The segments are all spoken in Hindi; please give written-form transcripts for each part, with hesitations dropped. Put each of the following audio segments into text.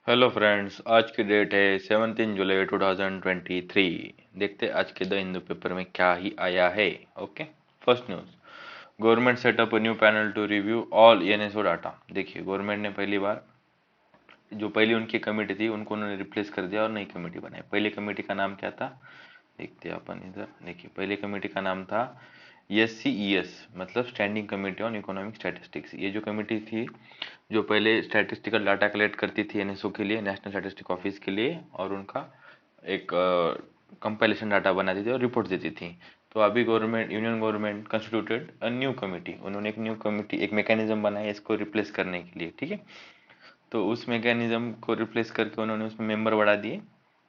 हेलो फ्रेंड्स, आज की डेट है 17 जुलाई 2023। देखते हैं आज के द हिंदू पेपर में क्या ही आया है। Okay, first news, government set up new panel to review all NSO data. देखिए, गवर्नमेंट ने पहली बार जो पहली उनकी कमेटी थी उनको उन्होंने रिप्लेस कर दिया और नई कमेटी बनाई। पहली कमेटी का नाम क्या था, देखते हैं अपन इधर। देखिए, पहली कमेटी का नाम था SCES, मतलब standing committee on economic statistics. ये जो कमेटी थी, जो पहले स्टैटिस्टिकल डाटा कलेक्ट करती थी एनएसओ के लिए, नेशनल स्टैटिस्टिक ऑफिस के लिए, और उनका एक कंपाइलेशन डाटा बनाती थी और रिपोर्ट देती थी। तो अभी government, union government constituted a new committee, उन्होंने एक न्यू कमेटी, एक मैकेनिज्म बनाया इसको रिप्लेस करने के लिए। ठीक है, तो उस मैकेनिज्म को रिप्लेस करके उन्होंने उसमें मेंबर बढ़ा दिए।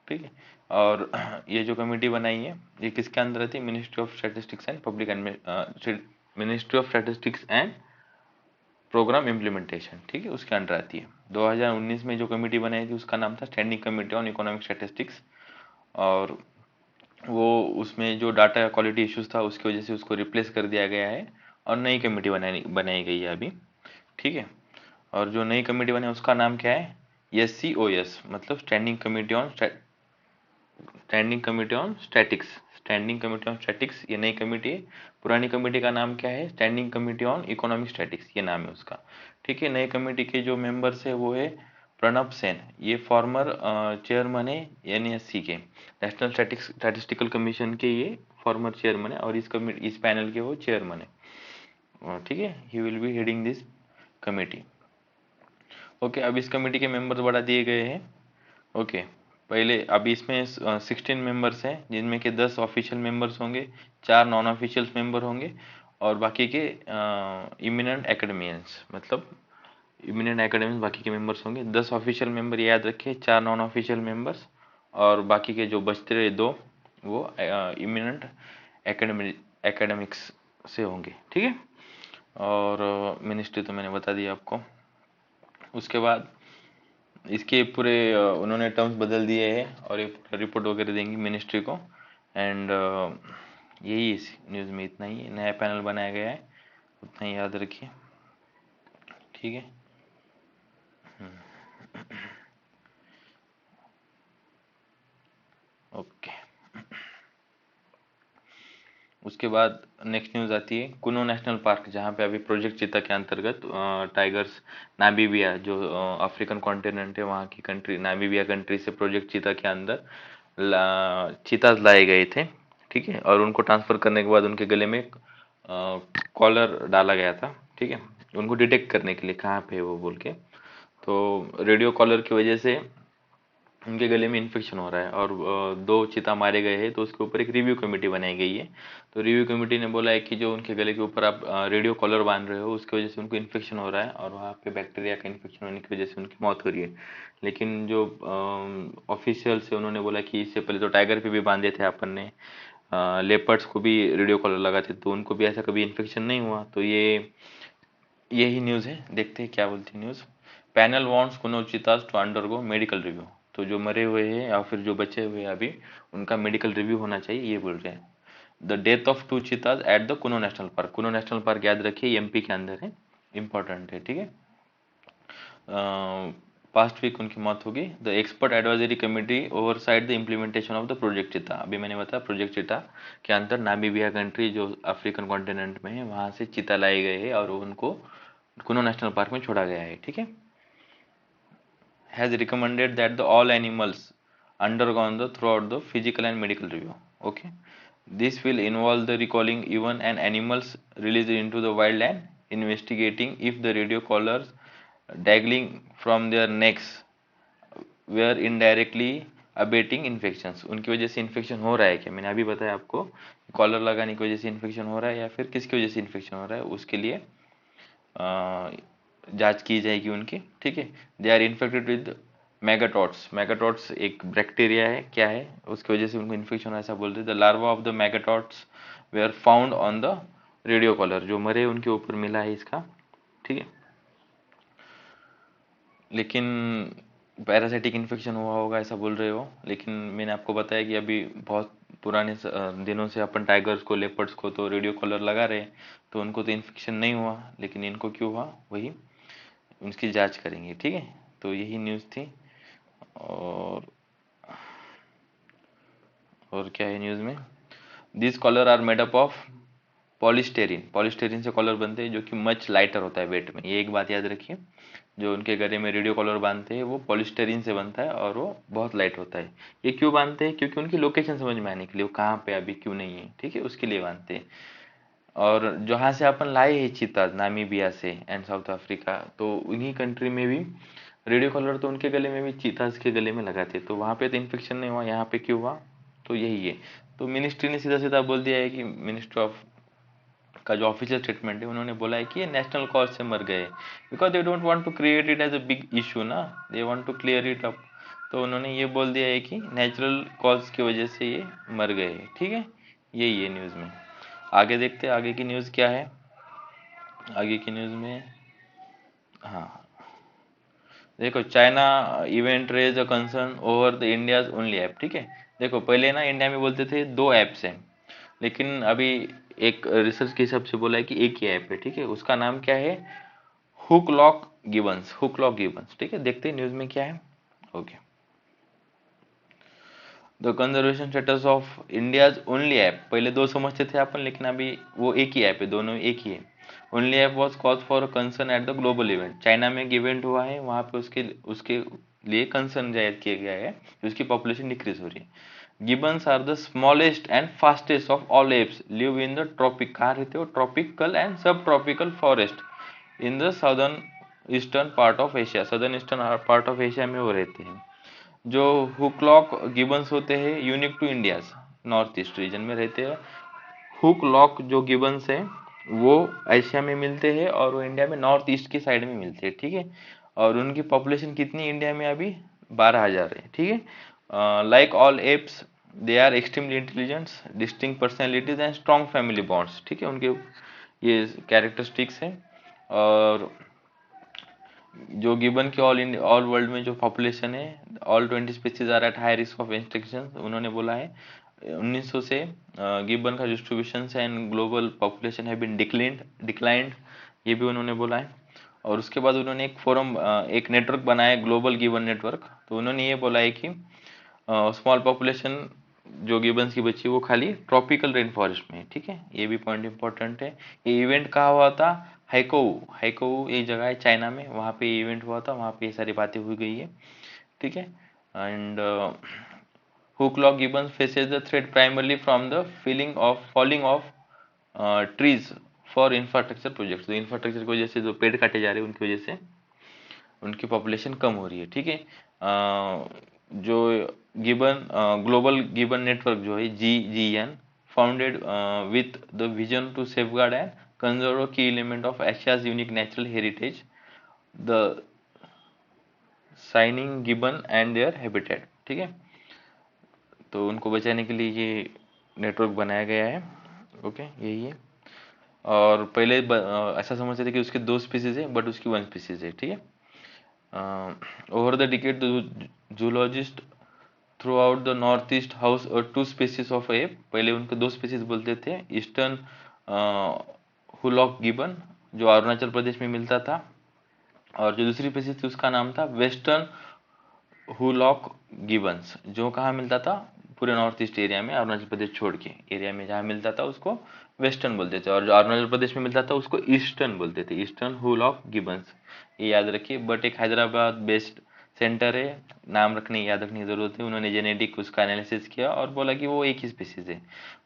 ठीक है, और ये जो कमेटी बनाई है ये किसके अंदर थी, ministry of statistics and public, ministry of statistics and programme implementation. ठीक है, उसके अंडर आती है। 2019 में जो कमेटी बनाई थी उसका नाम था standing committee on economic statistics, और वो उसमें जो डाटा क्वालिटी इश्यूज था उसकी वजह से उसको रिप्लेस कर दिया गया है और नई कमेटी बनाई गई है अभी। ठीक है, और जो नई कमेटी बनी उसका नाम क्या है, SCOS, मतलब standing committee on statics. Standing committee on statics ये नई कमेटी है। पुरानी कमेटी का नाम क्या है, standing committee on economic statics, ये नाम है उसका। ठीक है, नई कमेटी के जो मेंबर्स है वो है प्रणब सेन, ये फॉर्मर चेयरमैन है NSC के, नेशनल स्टैटिस्टिकल कमीशन के ये फॉर्मर चेयरमैन है, और इस पैनल के वो चेयरमैन है। ठीक है, he will be heading this committee. Okay, अब इस कमेटी के मेंबर्स बढ़ा दिए गए हैं। ओके, पहले अभी इसमें 16 मेंबर्स हैं, जिनमें के 10 ऑफिशियल मेंबर्स होंगे, 4 नॉन ऑफिशियल मेंबर होंगे, और बाकी के इमिनेंट एकेडमियंस, मतलब इमिनेंट एकेडमियंस बाकी के मेंबर्स होंगे। 10 ऑफिशियल मेंबर याद रखिए, 4 नॉन ऑफिशियल मेंबर्स, और बाकी के जो बचते रहे दो वो इमिनेंट एकेडमिक्स से होंगे। ठीक है, और मिनिस्ट्री तो मैंने बता दिया आपको। उसके बाद इसके पूरे उन्होंने टर्म्स बदल दिए हैं और ये रिपोर्ट वगैरह देंगी मिनिस्ट्री को। एंड यही इस न्यूज़ में इतना ही है। नया पैनल बनाया गया है, उतना ही याद रखिए। ठीक है, ओके। उसके बाद नेक्स्ट न्यूज़ आती है कुनो नेशनल पार्क, जहाँ पे अभी प्रोजेक्ट चीता के अंतर्गत टाइगर्स, नामीबिया जो अफ्रीकन कॉन्टिनेंट है वहाँ की कंट्री, नामीबिया कंट्री से प्रोजेक्ट चीता के अंदर चीताज लाए गए थे। ठीक है, और उनको ट्रांसफर करने के बाद उनके गले में कॉलर डाला गया था। ठीक है, उनको डिटेक्ट करने के लिए कहाँ पे है वो बोल के। तो रेडियो कॉलर की वजह से उनके गले में इन्फेक्शन हो रहा है, और दो चीता मारे गए हैं, तो उसके ऊपर एक रिव्यू कमेटी बनाई गई है। तो रिव्यू कमेटी ने बोला है कि जो उनके गले के ऊपर आप रेडियो कॉलर बांध रहे हो उसकी वजह से उनको इन्फेक्शन हो रहा है, और वहाँ पे बैक्टीरिया का इन्फेक्शन होने की वजह से उनकी मौत हो रही है। लेकिन जो ऑफिशियल से उन्होंने बोला कि इससे पहले तो टाइगर पे भी बांधे थे अपन ने, लेपर्ड्स को भी रेडियो कॉलर लगाते, तो उनको भी ऐसा कभी इन्फेक्शन नहीं हुआ। तो यही न्यूज़ है, देखते हैं क्या बोलती है news. Panel wants Kuno cheetahs to undergo medical review. तो जो मरे हुए हैं या फिर जो बचे हुए हैं अभी, उनका मेडिकल रिव्यू होना चाहिए, ये बोल रहे हैं। The death of 2 चीताज at the Kuno national park. Kuno national park याद रखिए MP के अंदर है, इंपॉर्टेंट है। ठीक है, पास्ट वीक उनकी मौत होगी। The expert advisory committee oversight the implementation of the project cheetah. अभी मैंने बताया प्रोजेक्ट चीता के अंदर नामीबिया कंट्री जो अफ्रीकन कॉन्टिनेंट में है वहां से चीता लाए गए हैं और उनको कुनो नेशनल पार्क में छोड़ा गया है। ठीक है, has recommended that the all animals undergone the throughout the physical and medical review. Okay, this will involve the recalling even an animals released into the wild and investigating if the radio collars dangling from their necks were indirectly abetting infections. उनकी वजह से इन्फेक्शन हो रहा है क्या, मैंने अभी बताया आपको, कॉलर लगाने की वजह से इन्फेक्शन हो रहा है या फिर किसकी वजह से इन्फेक्शन हो रहा है, उसके लिए जांच की जाएगी उनकी। ठीक है, दे आर इन्फेक्टेड विद मैगाटॉट्स। मैगाटॉट्स एक बैक्टीरिया है, क्या है, उसकी वजह से उनको इन्फेक्शन ऐसा बोलते हैं। The larva of the maggots were found on the radio collar, जो मरे उनके ऊपर मिला है इसका। ठीक है, लेकिन पैरासाइटिक इन्फेक्शन हुआ होगा ऐसा बोल रहे हो, लेकिन मैंने आपको बताया कि अभी बहुत पुराने दिनों से अपन टाइगर्स को, लेपर्ड्स को तो रेडियो कॉलर लगा रहे हैं, तो उनको तो इन्फेक्शन नहीं हुआ, लेकिन इनको क्यों हुआ वही उसकी जांच करेंगे। ठीक है, तो यही न्यूज़ थी। और क्या है न्यूज़ में, this collar are made up of polystyrene, polystyrene से कॉलर बनते हैं जो कि मच लाइटर होता है वेट में, ये एक बात याद रखिए। जो उनके गले में रेडियो कॉलर बांधते हैं वो पॉलिस्टेरिन से बनता है और वो बहुत लाइट होता है। ये क्यों बांधते हैं, क्योंकि उनकी लोकेशन समझ में आने के लिए, वो कहाँ पे अभी क्यों नहीं है, ठीक है, उसके लिए बांधते हैं। और जहाँ से अपन लाए हैं चीता, नामीबिया से एंड साउथ अफ्रीका, तो उन्हीं कंट्री में भी रेडियो कॉलर तो उनके गले में भी चीतास के गले में लगाते, तो वहाँ पे तो इन्फेक्शन नहीं हुआ, यहाँ पे क्यों हुआ, तो यही है। तो मिनिस्ट्री ने सीधा सीधा बोल दिया है कि मिनिस्ट्री ऑफ का जो ऑफिशियल स्टेटमेंट है, उन्होंने बोला है कि ये नेशनल कॉज से मर गए, because they don't want to create it as a big issue ना, they want to clear it up. तो उन्होंने ये बोल दिया है कि नेचुरल कॉज की वजह से ये मर गए, ठीक है, यही है न्यूज़ में। आगे देखते हैं आगे की न्यूज़ क्या है। आगे की न्यूज़ में, हाँ देखो, China event raise a concern over the India's only app, ठीक है। देखो पहले ना इंडिया में बोलते थे दो ऐप्स हैं, लेकिन अभी एक रिसर्च के हिसाब से बोला है कि एक ही ऐप है, ठीक है, उसका नाम क्या है, hook lock Gibbons, hook lock Gibbons, ठीक है। देखते हैं न्यूज़ में क्या है। Okay, the conservation status of India's only app, पहले दो समझते थे अपन, लेकिन अभी वो एक ही ऐप है, दोनों एक ही है। Only app was cause for concern at the global event, China में एक इवेंट हुआ है, वहाँ पे उसके उसके लिए कंसर्न जाहिर किया गया है कि उसकी पॉपुलेशन डिक्रीज हो रही है। Gibbons are the smallest and fastest of all apes, live in the tropic, कहाँ रहते हो, tropical and subtropical forest in the southern eastern part of Asia, southern eastern part of Asia में वो रहते हैं। जो हुकलॉक गिबन्स होते हैं unique to India's, north east region में रहते हैं। हुक लॉक जो गिबन्स है वो एशिया में मिलते हैं और वो इंडिया में नॉर्थ ईस्ट की साइड में मिलते हैं, ठीक है। और उनकी पॉपुलेशन कितनी इंडिया में अभी 12,000 है, ठीक है। Like all apes they are extremely intelligents, distinct personalities and strong family bonds, ठीक है, उनके ये कैरेक्टरिस्टिक्स हैं। और जो गिबन की ऑल वर्ल्ड में जो पॉपुलेशन है, all 20 species are at high risk of extinction, उन्होंने बोला है 1900 से गिबन का डिस्ट्रीब्यूशन एंड ग्लोबल पॉपुलेशन है बीन डिक्लाइंड, ये भी उन्होंने बोला है। और उसके बाद उन्होंने एक फोरम, एक नेटवर्क बनाया, ग्लोबल गिबन नेटवर्क, तो उन्होंने ये बोला है कि स्मॉल पॉपुलेशन जो गिबन्स की बची वो खाली ट्रॉपिकल रेन फॉरेस्ट में है, ठीक है, ये भी पॉइंट इंपॉर्टेंट है। ये इवेंट कहाँ हुआ था, हैकोऊ, हैकोऊ एक जगह है चाइना में, वहाँ पे इवेंट हुआ था, वहाँ पे ये सारी बातें हुई गई है, ठीक है। And hook Gibbons faces the threat primarily from the falling of trees for infrastructure projects, तो इंफ्रास्ट्रक्चर की वजह से जो पेड़ काटे जा रहे हैं उनकी वजह से उनकी पॉपुलेशन कम हो रही है, ठीक है। जो गिबन ग्लोबल गिबन नेटवर्क जो है GGN, founded with the vision to safeguard and conserve key element of Asia's unique natural heritage, the singing gibbon and their habitat, ठीक है। तो उनको बचाने के लिए ये नेटवर्क बनाया गया है, ओके, यही है। और पहले ऐसा समझते थे कि उसके दो स्पीसीज है, बट उसकी वन स्पीसीज है, ठीक है। Over the decade, the zoologist throughout the northeast house two species of ape, पहले उनको दो स्पीसीज बोलते थे, ईस्टर्न हुलॉक गिबन जो अरुणाचल प्रदेश में मिलता था, और जो दूसरी स्पीसीज थी उसका नाम था वेस्टर्न हुलॉक गिबन्स, जो कहाँ मिलता था, पूरे नॉर्थ ईस्ट एरिया में, अरुणाचल प्रदेश छोड़ के एरिया में जहाँ मिलता था उसको वेस्टर्न बोलते थे, और जो अरुणाचल प्रदेश में मिलता था उसको ईस्टर्न बोलते थे, ईस्टर्न हुलॉक गिबन्स, ये याद रखिए। बट एक हैदराबाद बेस्ड सेंटर है, नाम रखने याद रखने की जरूरत है, उन्होंने जेनेटिक उसका एनालिसिस किया और बोला कि वो एक ही स्पीसीज है।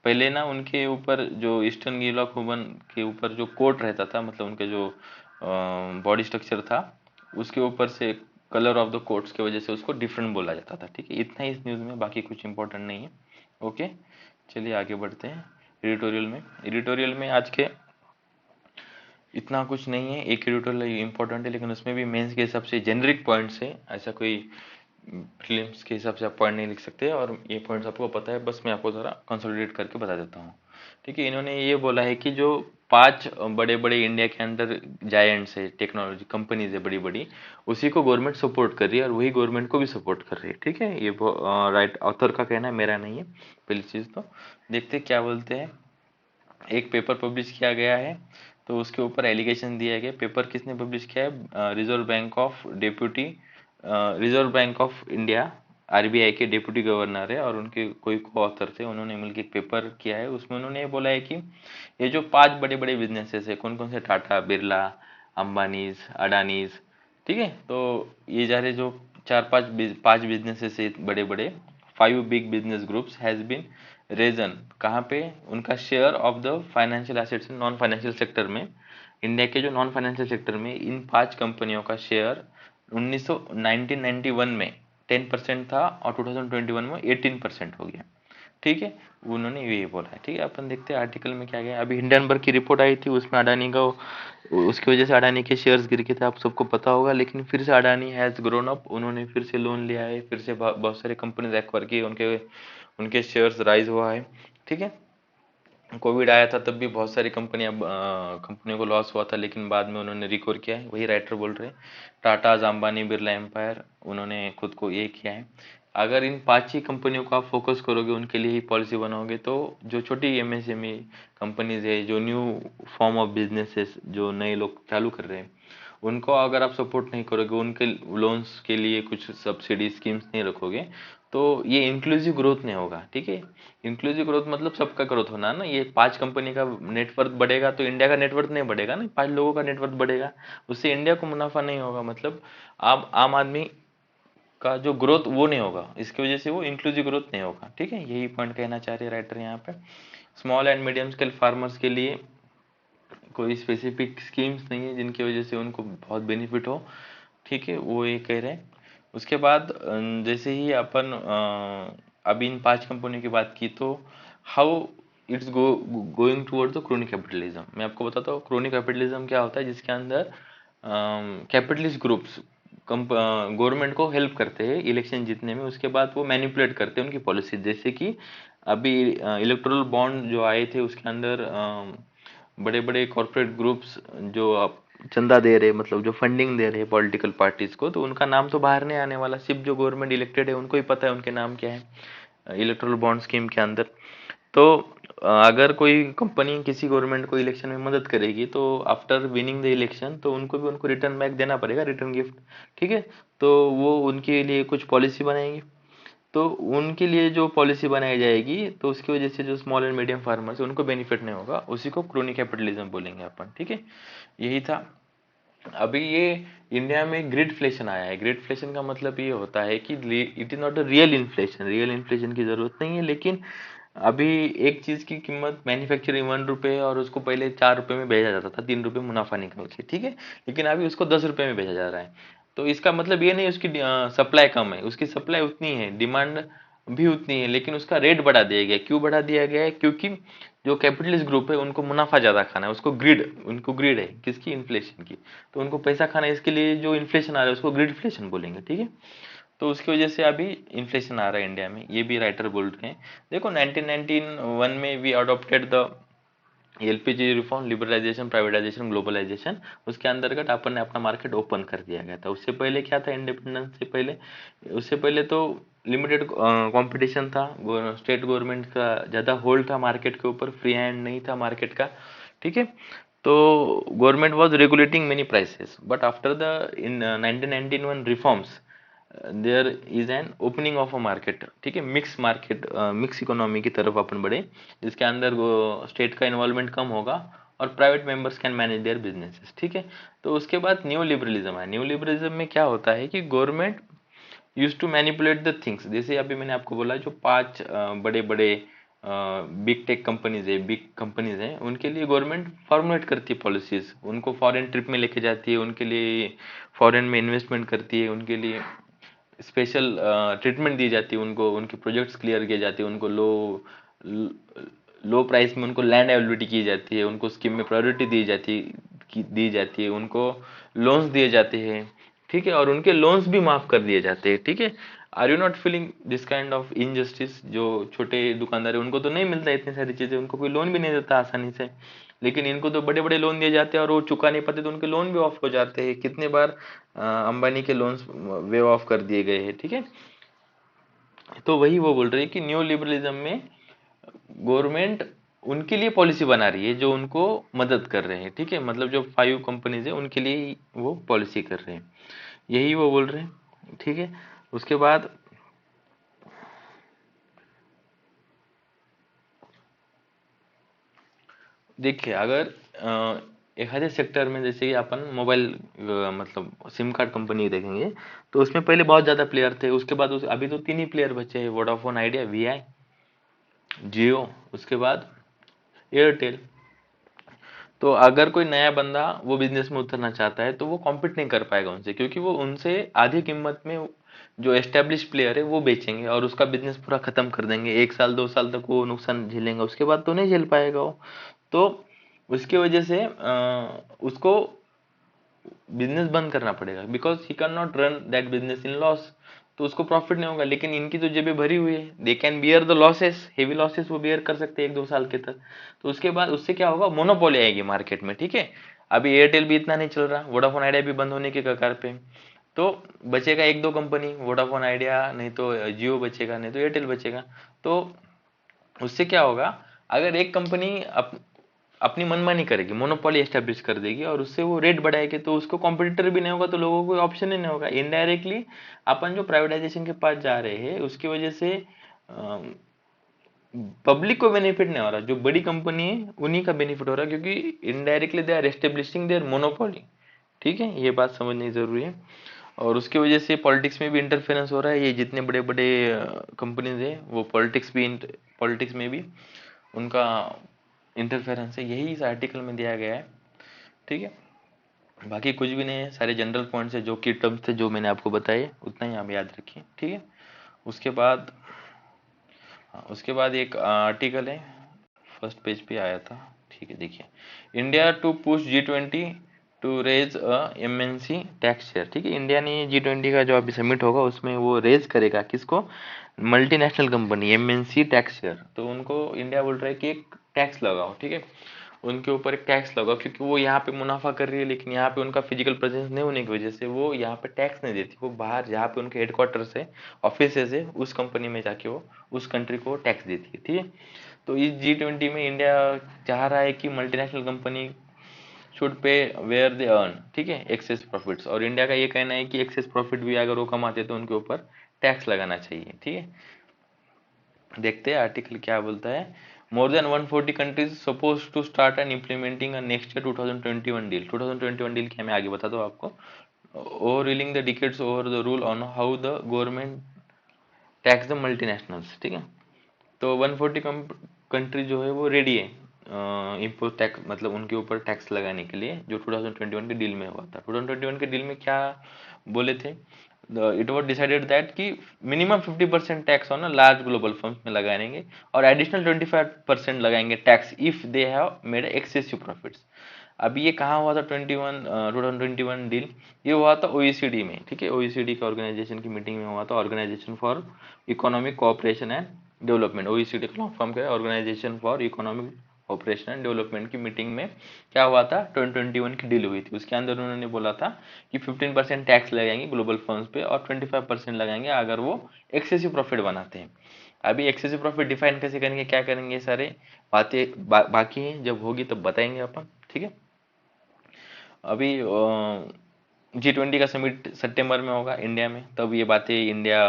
पहले ना उनके ऊपर जो ईस्टर्न गिलॉक हुबन के ऊपर जो कोट रहता था, मतलब उनके जो बॉडी स्ट्रक्चर था उसके ऊपर से कलर ऑफ द कोट्स की वजह से उसको डिफरेंट बोला जाता था, ठीक है, इतना ही इस न्यूज़ में, बाकी कुछ इंपॉर्टेंट नहीं है, ओके। चलिए आगे बढ़ते हैं एडिटोरियल में। एडिटोरियल में आज के इतना कुछ नहीं है, एक एडिटोरियल इंपॉर्टेंट है, लेकिन उसमें भी मेंस के हिसाब से जेनरिक पॉइंट्स है, ऐसा कोई प्रीलिम्स के हिसाब से आप पॉइंट नहीं लिख सकते, और ये पॉइंट्स आपको पता है, बस मैं आपको ज़रा कंसोलिडेट करके बता देता हूँ, ठीक है। इन्होंने ये बोला है कि जो 5 बड़े बड़े इंडिया के अंदर जायंट्स है, टेक्नोलॉजी कंपनीज है बड़ी बड़ी, उसी को गवर्नमेंट सपोर्ट कर रही है और वही गवर्नमेंट को भी सपोर्ट कर रही है, ठीक है। ये राइट ऑथर का कहना है, मेरा नहीं है। पहली चीज़ तो देखते क्या बोलते हैं। एक पेपर पब्लिश किया गया है, तो उसके ऊपर एलिगेशन दिया गया, पेपर किसने पब्लिश किया है, reserve bank of deputy reserve bank of India RBI के डिप्टी गवर्नर है और उनके कोई को ऑथर थे, उन्होंने मिलकर एक पेपर किया है। उसमें उन्होंने ये बोला है कि ये जो 5 बड़े बड़े बिजनेसेस है, कौन कौन से, टाटा, बिरला, अंबानीज, अडानीज, ठीक है, तो ये जा रहे जो 5 बिजनेसेस है बड़े बड़े, 5 big business groups has been raised, कहाँ पे, उनका share of the financial assets in non financial sector में, इंडिया के जो नॉन फाइनेंशियल सेक्टर में इन 5 कंपनियों का शेयर 1991 में 10% था और 2021 में 18% हो गया, ठीक है। उन्होंने ये बोला है, ठीक है। अपन देखते हैं आर्टिकल में क्या गया। अभी हिंडनबर्ग की रिपोर्ट आई थी, उसमें अडानी का, उसकी वजह से अडानी के शेयर्स गिर गए थे, आप सबको पता होगा। लेकिन फिर से अडानी हैज ग्रोन अप, उन्होंने फिर से लोन लिया है, फिर से बहुत सारे कंपनीज एक्वायर की, उनके उनके शेयर्स राइज हुआ है, ठीक है। कोविड आया था तब भी बहुत सारी कंपनियों को लॉस हुआ था, लेकिन बाद में उन्होंने रिकवर किया है, वही राइटर बोल रहे हैं। टाटा, अंबानी, बिरला एम्पायर, उन्होंने खुद को ये किया है। अगर इन 5 ही कंपनियों को आप फोकस करोगे, उनके लिए ही पॉलिसी बनाओगे, तो जो छोटी एमएसएमई कंपनीज है, जो न्यू फॉर्म ऑफ बिजनेसेस जो नए लोग चालू कर रहे हैं, उनको अगर आप सपोर्ट नहीं करोगे, उनके लोन्स के लिए कुछ सब्सिडी स्कीम्स नहीं रखोगे, तो ये इंक्लूसिव ग्रोथ नहीं होगा, ठीक है। इंक्लूसिव ग्रोथ मतलब सबका ग्रोथ होना ना। ये 5 कंपनी का नेटवर्थ बढ़ेगा तो इंडिया का नेटवर्थ नहीं बढ़ेगा ना, 5 लोगों का नेटवर्थ बढ़ेगा, उससे इंडिया को मुनाफा नहीं होगा, मतलब आम आदमी का जो ग्रोथ वो नहीं होगा, इसकी वजह से वो इंक्लूसिव ग्रोथ नहीं होगा, ठीक है। यही पॉइंट कहना चाह रहे राइटर यहाँ पे। Small and medium scale farmers के लिए कोई स्पेसिफिक स्कीम्स नहीं है जिनकी वजह से उनको बहुत बेनिफिट हो, ठीक है, वो ये कह रहे हैं। उसके बाद जैसे ही अपन अभी इन 5 कंपनियों की बात की, तो how it's going toward the crony capitalism. मैं आपको बताता हूँ क्रोनी कैपिटलिज्म क्या होता है, जिसके अंदर कैपिटलिस्ट ग्रुप्स गवर्नमेंट को हेल्प करते हैं इलेक्शन जीतने में, उसके बाद वो मैनिपुलेट करते हैं उनकी पॉलिसी। जैसे कि अभी इलेक्टोरल बॉन्ड जो आए थे, उसके अंदर बड़े बड़े कॉरपोरेट ग्रुप्स जो आप चंदा दे रहे, मतलब जो फंडिंग दे रहे हैं पॉलिटिकल पार्टीज को, तो उनका नाम तो बाहर नहीं आने वाला, सिर्फ जो गवर्नमेंट इलेक्टेड है उनको ही पता है उनके नाम क्या है इलेक्टोरल बॉन्ड स्कीम के अंदर। तो अगर कोई कंपनी किसी गवर्नमेंट को इलेक्शन में मदद करेगी, तो आफ्टर विनिंग द इलेक्शन तो उनको रिटर्न बैक देना पड़ेगा, रिटर्न गिफ्ट, ठीक है। तो वो उनके लिए कुछ पॉलिसी बनाएंगे, तो उनके लिए जो पॉलिसी बनाई जाएगी, तो उसकी वजह से जो स्मॉल एंड मीडियम फार्मर्स है उनको बेनिफिट नहीं होगा, उसी को क्रोनी कैपिटलिज्म बोलेंगे अपन, ठीक है। यही था। अभी ये इंडिया में ग्रिडफ्लेशन आया है। ग्रिडफ्लेशन का मतलब ये होता है कि it is not a real inflation, real inflation की जरूरत नहीं है, लेकिन अभी एक चीज की कीमत मैन्युफैक्चरिंग 1 रुपए है और उसको पहले 4 रुपए में बेचा जाता था, 3 रुपए मुनाफा निकाल के, ठीक है, लेकिन अभी उसको 10 रुपए में बेचा जा रहा है। तो इसका मतलब ये नहीं उसकी सप्लाई कम है, उसकी सप्लाई उतनी है, डिमांड भी उतनी है, लेकिन उसका रेट बढ़ा दिया गया है। क्यों बढ़ा दिया गया है? क्योंकि जो कैपिटलिस्ट ग्रुप है उनको मुनाफा ज्यादा खाना है, उनको ग्रिड है किसकी, इन्फ्लेशन की, तो उनको पैसा खाना है, इसके लिए जो इन्फ्लेशन आ रहा है उसको ग्रिडफ्लेशन बोलेंगे, ठीक है। तो उसकी वजह से अभी इन्फ्लेशन आ रहा है इंडिया में, ये भी राइटर बोल रहे हैं। देखो 1991 में we adopted the LPG reform, liberalisation, privatisation, globalisation, उसके अंतर्गत अपन ने अपना मार्केट ओपन कर दिया गया था। उससे पहले क्या था, इंडिपेंडेंस से पहले, उससे पहले तो लिमिटेड कंपटीशन था, स्टेट गवर्नमेंट का ज्यादा होल्ड था मार्केट के ऊपर, फ्री हैंड नहीं था मार्केट का, ठीक है। तो government was regulating many prices, but after the in 1991 reforms there is an opening of a market, ठीक है, मिक्स मार्केट, मिक्स इकोनॉमी की तरफ अपन बढ़े, जिसके अंदर स्टेट का इन्वॉल्वमेंट कम होगा और private members can manage their businesses, ठीक है। तो उसके बाद न्यू लिबरलिज्म है। न्यू लिबरलिज्म में क्या होता है कि government use to manipulate the things. जैसे अभी मैंने आपको बोला जो 5 बड़े बड़े बिग टेक कंपनीज है, बिग कंपनीज हैं, उनके लिए गवर्नमेंट फॉर्मुलेट करती है पॉलिसीज, उनको फॉरेन ट्रिप में लेके जाती है, उनके लिए फॉरेन में इन्वेस्टमेंट करती है, उनके लिए स्पेशल ट्रीटमेंट दी जाती है, उनको उनके प्रोजेक्ट्स क्लियर किए जाते हैं, उनको लो प्राइस में उनको लैंड अवेलेबिलिटी की जाती है, उनको स्कीम में प्रायोरिटी दी जाती है, उनको लोन्स दिए जाते हैं, ठीक है, और उनके लोन्स भी माफ कर दिए जाते हैं, ठीक है। Are you not feeling this kind of injustice? जो छोटे दुकानदार है उनको तो नहीं मिलता इतनी सारी चीजें, उनको कोई लोन भी नहीं देता आसानी से, लेकिन इनको तो बड़े बड़े लोन दिए जाते हैं और वो चुका नहीं पाते तो उनके लोन भी ऑफ हो जाते हैं। कितने बार अंबानी के लोन्स वे ऑफ कर दिए गए हैं, ठीक है। तो वही वो बोल रहे हैं कि न्यू लिबरलिज्म में गवर्नमेंट उनके लिए पॉलिसी बना रही है जो उनको मदद कर रहे हैं, ठीक है, मतलब जो 5 कंपनीज है उनके लिए वो पॉलिसी कर रहे हैं, यही वो बोल रहे हैं। ठीक है। उसके बाद देखिए, अगर एखादे सेक्टर में जैसे कि अपन मोबाइल मतलब सिम कार्ड कंपनी देखेंगे, तो उसमें पहले बहुत ज़्यादा प्लेयर थे। उसके बाद अभी तो 3 ही प्लेयर बचे हैं, वोडाफोन आइडिया, वीआई, जियो, उसके बाद एयरटेल। तो अगर कोई नया बंदा वो बिजनेस में उतरना चाहता है तो वो कॉम्पीट नहीं कर पाएगा उनसे, क्योंकि वो उनसे आधी कीमत में जो एस्टेब्लिश प्लेयर है वो बेचेंगे और उसका बिजनेस पूरा खत्म कर देंगे। 1 साल 2 साल तक वो नुकसान झेलेंगे, उसके बाद तो नहीं झेल पाएगा वो। तो उसकी वजह से उसको बिजनेस बंद करना पड़ेगा, because he can not run that business in loss. तो उसको प्रॉफिट नहीं होगा, लेकिन इनकी तो जेबें भरी हुई है, they can bear the losses, heavy losses वो बियर कर सकते हैं 1 2 साल के तक। तो उसके बाद उससे क्या होगा, मोनोपोली आएगी मार्केट में, ठीक है। अभी एयरटेल भी इतना नहीं चल रहा, वोडाफोन आइडिया भी बंद होने के कगार पे। तो बचेगा 1 2 कंपनी, वोडाफोन आइडिया, नहीं तो जियो बचेगा, नहीं तो एयरटेल बचेगा। तो उससे क्या होगा, अगर एक कंपनी अपनी मनमानी करेगी, मोनोपोली एस्टेब्लिश कर देगी और उससे वो रेट बढ़ाएगी, तो उसको कॉम्पिटिटर भी नहीं होगा, तो लोगों को ऑप्शन ही नहीं होगा। इनडायरेक्टली अपन जो प्राइवेटाइजेशन के पास जा रहे हैं उसकी वजह से पब्लिक को बेनिफिट नहीं हो रहा, जो बड़ी कंपनी है उन्हीं का बेनिफिट हो रहा है, क्योंकि indirectly they are establishing their monopoly. ठीक है, ये बात समझनी जरूरी है। और उसकी वजह से पॉलिटिक्स में भी इंटरफेरेंस हो रहा है। ये जितने बड़े बड़े कंपनीज है वो पॉलिटिक्स में भी उनका इंटरफेरेंस है, यही इस आर्टिकल में दिया गया है। ठीक है, बाकी कुछ भी नहीं है, सारे जनरल पॉइंट्स है, जो की टर्म्स थे जो मैंने आपको बताए उतना ही आप याद रखिए। ठीक है, उसके बाद हाँ, उसके बाद एक आर्टिकल है, फर्स्ट पेज पे आया था। ठीक है, देखिए, India to push G20 to raise MNC tax share. ठीक है, इंडिया ने G20 का जो अभी समिट होगा उसमें वो रेज करेगा किसको, multinational company MNC tax share. तो उनको इंडिया बोल रहा है कि एक टैक्स लगाओ, ठीक है, उनके ऊपर एक टैक्स लगाओ, क्योंकि वो यहाँ पे मुनाफा कर रही है, लेकिन यहाँ पे उनका फिजिकल प्रेजेंस नहीं होने की वजह से वो यहाँ पे टैक्स नहीं देती। वो बाहर जहाँ पे उनके हेडक्वार्टर्स है, ऑफिस है, उस कंपनी में जाके वो उस कंट्री को टैक्स देती है। ठीक है, तो इस G20 में इंडिया चाह रहा है कि multinational company should pay where they earn, ठीक है, एक्सेस प्रॉफिट्स। और इंडिया का ये कहना है कि एक्सेस प्रॉफिट भी अगर वो कमाते तो उनके ऊपर टैक्स लगाना चाहिए। ठीक है, देखते हैं आर्टिकल क्या बोलता है। More than 140 countries suppose to start and implementing next year 2021 deal. 2021 deal क्या, मैं आगे बता दूं आपको। Over reeling the decades over the rule on how the government tax the multinationals. ठीक है, तो 140 कंट्री जो है वो रेडी है इम्पोज टैक्स, मतलब उनके ऊपर टैक्स लगाने के लिए, जो 2021 के डील में हुआ था। 2021 के डील में क्या बोले थे, इट वॉज डिसाइडेड दैट कि minimum 50% tax on large global firms में लगाएंगे, और एडिशनल 25% लगाएंगे tax if they have made excessive profits. अभी ये कहाँ हुआ था, 2021 डील, ये हुआ था ओईसीडी में। ठीक है, ओईसीडी के ऑर्गेनाइजेशन की मीटिंग में हुआ था, organisation for economic cooperation and development. OECD का लॉन्ग फॉर्म क्या है, organisation for economic operation and development की मीटिंग में क्या हुआ था, 2021 की डील हुई थी। उसके अंदर उन्होंने बोला था कि 15% टैक्स लगाएंगे ग्लोबल फर्म्स पे, और 25% लगाएंगे अगर वो एक्सेसिव प्रॉफिट बनाते हैं। अभी एक्सेसिव प्रॉफिट डिफाइन कैसे करेंगे, क्या करेंगे, सारे बातें बाकी हैं, जब होगी तब बताएंगे अपन। ठीक है, अभी G20 का समिट सितंबर में होगा इंडिया में, तब ये बातें इंडिया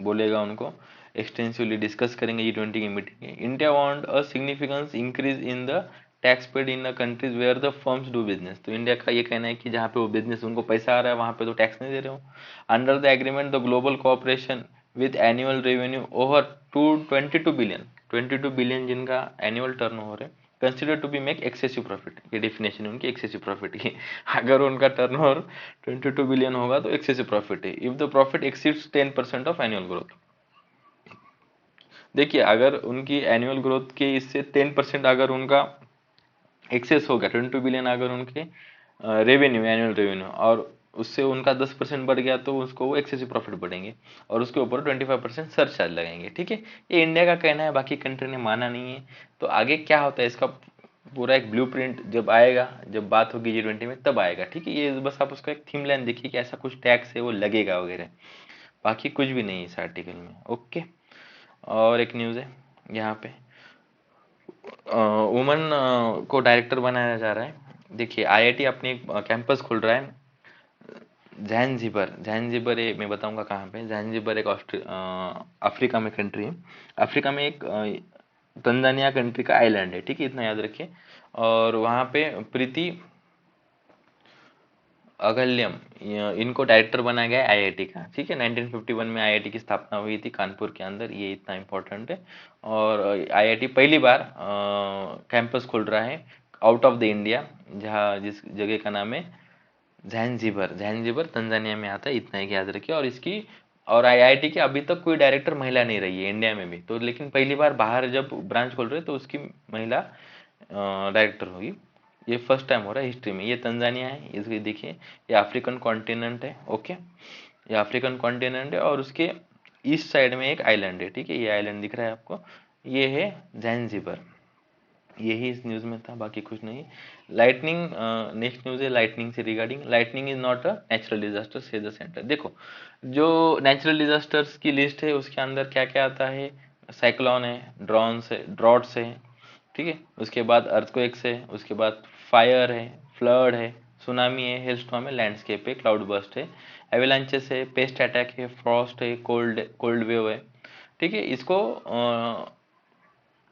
बोलेगा उनको, एक्सटेंसिवली डिस्कस करेंगे G20 की मीटिंग में। India want a significance increase in the tax paid in the countries where the firms do business. तो इंडिया का ये कहना है कि जहाँ पे वो बिजनेस उनको पैसा आ रहा है वहाँ पे तो टैक्स नहीं दे रहे हो। Under the agreement the global cooperation with annual revenue over 22 billion जिनका एनुअल टर्न ओवर है, consider to be make excessive profit. ये डेफिनेशन है उनकी एक्सेसिव प्रॉफिट की। अगर उनका टर्नओवर 22 बिलियन होगा तो एक्सेसिव प्रॉफिट है, if the profit exceeds 10% of annual growth. देखिए, अगर उनकी एनुअल ग्रोथ के इससे 10% अगर उनका एक्सेस हो गया, 22 बिलियन अगर उनके रेवेन्यू, एनुअल रेवेन्यू, और उससे उनका 10% बढ़ गया, तो उसको वो एक्सेसिव प्रॉफिट बढ़ेंगे, और उसके ऊपर 25% सरचार्ज लगाएंगे। ठीक है, ये इंडिया का कहना है, बाकी कंट्री ने माना नहीं है। तो आगे क्या होता है इसका पूरा एक ब्लूप्रिंट जब आएगा, जब बात होगी G20 में तब आएगा। ठीक है, ये बस आप उसका एक थीम लाइन देखिए कि ऐसा कुछ टैक्स है वो लगेगा वगैरह, बाकी कुछ भी नहीं है इस आर्टिकल में। ओके, और एक न्यूज़ है यहाँ पे, वुमन को डायरेक्टर बनाया जा रहा है। देखिए, आईआईटी अपनी कैंपस खोल रहा है ज़ैंज़िबर ये मैं बताऊंगा कहाँ पे। ज़ैंज़िबर एक अफ्रीका में कंट्री है। अफ्रीका में एक तंजानिया कंट्री का आइलैंड है, ठीक है, इतना याद रखिए। और वहाँ पे प्रीति अगल्यम इनको डायरेक्टर बनाया गया है आईआईटी का, ठीक है। 1951 में आईआईटी की स्थापना हुई थी कानपुर के अंदर, ये इतना इम्पोर्टेंट है। और आईआईटी पहली बार कैंपस खोल रहा है आउट ऑफ द इंडिया, जहाँ जिस जगह का नाम है ज़ैंज़िबर तंजानिया में आता है, इतना ही याद रखिए। और इसकी और आईआईटी की अभी तक कोई डायरेक्टर महिला नहीं रही है इंडिया में भी, तो लेकिन पहली बार बाहर जब ब्रांच खोल रहे हैं तो उसकी महिला डायरेक्टर होगी। ये फर्स्ट टाइम हो रहा है हिस्ट्री में। ये तंजानिया है, इसके देखिए ये अफ्रीकन कॉन्टिनेंट है, ओके। ये अफ्रीकन कॉन्टिनेंट है और उसके ईस्ट साइड में एक आइलैंड है, ठीक है, ये आइलैंड दिख रहा है आपको, ये है ज़ैंज़िबर। यही इस न्यूज़ में था, बाकी कुछ नहीं। लाइटनिंग, नेक्स्ट न्यूज़ है लाइटनिंग से regarding. Lightning is not a natural disaster से द सेंटर। देखो जो नेचुरल डिजास्टर्स की लिस्ट है उसके अंदर क्या क्या आता है, साइक्लोन है, ड्रॉन्स है, ड्रॉट्स है, ठीक है, उसके बाद अर्थक्वेक्स है, उसके बाद फायर है, फ्लड है, सुनामी है, हेलस्टॉर्म है, लैंडस्केप है, क्लाउड बर्स्ट है, एवेलांचेस है, पेस्ट अटैक है, फ्रॉस्ट है, कोल्ड कोल्ड वेव है, ठीक है। इसको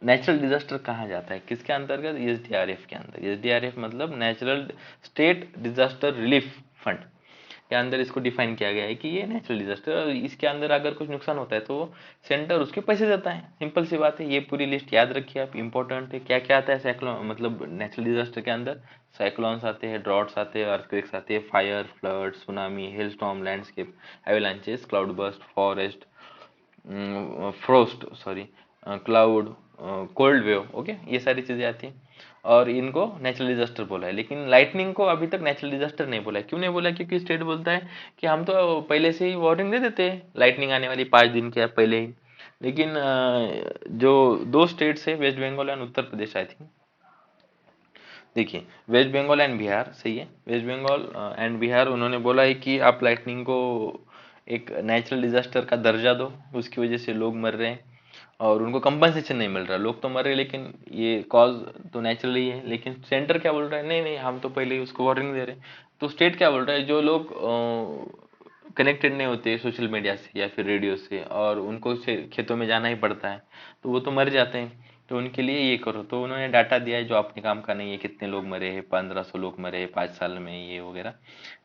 नेचुरल डिजास्टर कहा जाता है किसके अंतर्गत, एसडीआरएफ के अंदर। एसडीआरएफ मतलब natural state disaster relief fund के अंदर इसको डिफाइन किया गया है कि ये नेचुरल डिजास्टर, इसके अंदर अगर कुछ नुकसान होता है तो सेंटर उसके पैसे देता है, सिंपल सी बात है। ये पूरी लिस्ट याद रखिए आप, इंपॉर्टेंट है। क्या क्या आता है साइक्लोन मतलब नेचुरल डिजास्टर के अंदर, साइक्लोन्स आते हैं, ड्रॉट्स आते हैं, अर्थक्वेक्स आते हैं, fire, flood, tsunami, hailstorm, landscape, avalanches, cloud burst, forest, frost sorry, cloud, cold wave, okay, ये सारी चीजें आती हैं और इनको नेचुरल डिजास्टर बोला है। लेकिन लाइटनिंग को अभी तक नेचुरल डिजास्टर नहीं बोला है। क्यों नहीं बोला? क्योंकि स्टेट बोलता है कि हम तो पहले से ही वार्निंग दे देते हैं लाइटनिंग आने वाली 5 दिन के पहले ही। लेकिन जो दो स्टेट्स है, West Bengal and Uttar Pradesh, I think, देखिए वेस्ट बंगाल एंड बिहार, सही है, वेस्ट बंगाल एंड बिहार, उन्होंने बोला है कि आप लाइटनिंग को एक नेचुरल डिजास्टर का दर्जा दो, उसकी वजह से लोग मर रहे हैं और उनको कंपनसेशन नहीं मिल रहा। लोग तो मर रहे हैं लेकिन ये कॉज तो नेचुरली है। लेकिन सेंटर क्या बोल रहा है, नहीं नहीं हम तो पहले ही उसको वार्निंग दे रहे हैं। तो स्टेट क्या बोल रहा है, जो लोग कनेक्टेड नहीं होते सोशल मीडिया से या फिर रेडियो से और उनको से खेतों में जाना ही पड़ता है तो वो तो मर जाते हैं, तो उनके लिए ये करो। तो उन्होंने डाटा दिया है जो अपने काम का नहीं है, कितने लोग मरे हैं, 1500 लोग मरे हैं 5 साल में, ये वगैरह,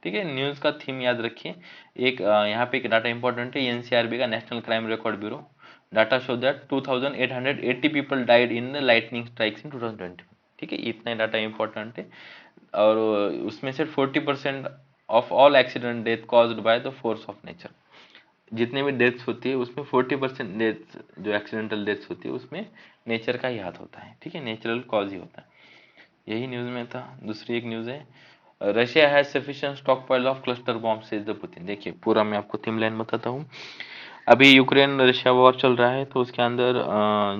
ठीक है। न्यूज़ का थीम याद रखिए। एक यहाँ पे एक डाटा इंपॉर्टेंट है, एनसीआरबी का national crime record bureau data show that 2880 people died in the lightning strikes in 2020, ठीक है, इतना डाटा इंपॉर्टेंट है। और उसमें से 40% of all accident death caused by the force of nature. जितने भी डेथ्स होती है उसमें 40% डेथ्स, जो एक्सीडेंटल डेथ्स होती है उसमें नेचर का ही हाथ होता है, ठीक है, नेचुरल कॉज ही होता है। यही न्यूज़ में था। दूसरी एक न्यूज़ है, Russia has sufficient stock pile of cluster bomb says the Putin. देखिए पूरा मैं आपको थीम लाइन बताता हूँ। अभी यूक्रेन रशिया वॉर चल रहा है तो उसके अंदर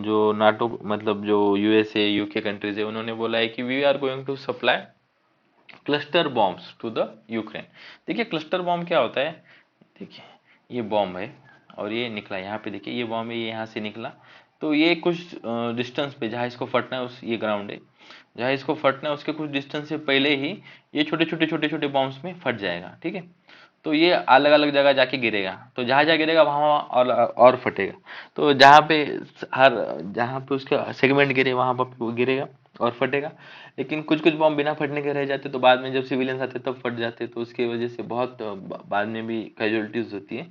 जो नाटो मतलब जो यूएसए यूके कंट्रीज है उन्होंने बोला है कि we are going to supply cluster bombs to the Ukraine. देखिए क्लस्टर बॉम्ब क्या होता है, देखिए ये बॉम्ब है और ये निकला यहाँ पे, देखिए ये बॉम्ब है, ये यहाँ से निकला, तो ये कुछ डिस्टेंस पे जहाँ इसको फटना है उस ये ग्राउंड है, जहाँ इसको फटना है उसके कुछ डिस्टेंस से पहले ही ये छोटे छोटे बॉम्ब्स में फट जाएगा, ठीक है। तो ये अलग अलग जगह जाके गिरेगा, तो जहाँ जहाँ गिरेगा वहाँ वहाँ और फटेगा। तो जहाँ पे हर जहाँ पे उसका सेगमेंट गिरे वहाँ पर वो गिरेगा और फटेगा। लेकिन कुछ कुछ बॉम्ब बिना फटने के रह जाते तो बाद में जब सिविलियंस आते तब फट जाते, तो उसकी वजह से बहुत बाद में भी कैजुअलिटीज होती है।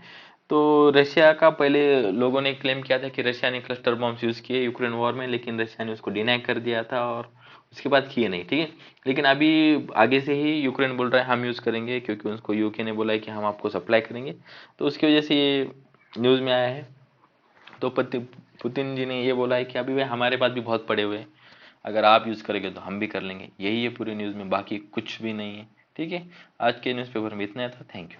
तो रशिया का पहले लोगों ने क्लेम किया था कि रशिया ने क्लस्टर बॉम्ब्स यूज किए यूक्रेन वॉर में, लेकिन रशिया ने उसको डिनाई कर दिया था और उसके बाद किए नहीं, ठीक है। लेकिन अभी आगे से ही यूक्रेन बोल रहा है हम यूज करेंगे, क्योंकि उसको यूके ने बोला है कि हम आपको सप्लाई करेंगे, तो उसकी वजह से ये न्यूज में आया है। तो पुतिन जी ने ये बोला है कि अभी भाई हमारे पास भी बहुत पड़े हुए हैं, अगर आप यूज करेंगे तो हम भी कर लेंगे। यही है पूरी न्यूज में, बाकी कुछ भी नहीं है, ठीक है। आज के न्यूज़पेपर में इतना था, थैंक यू।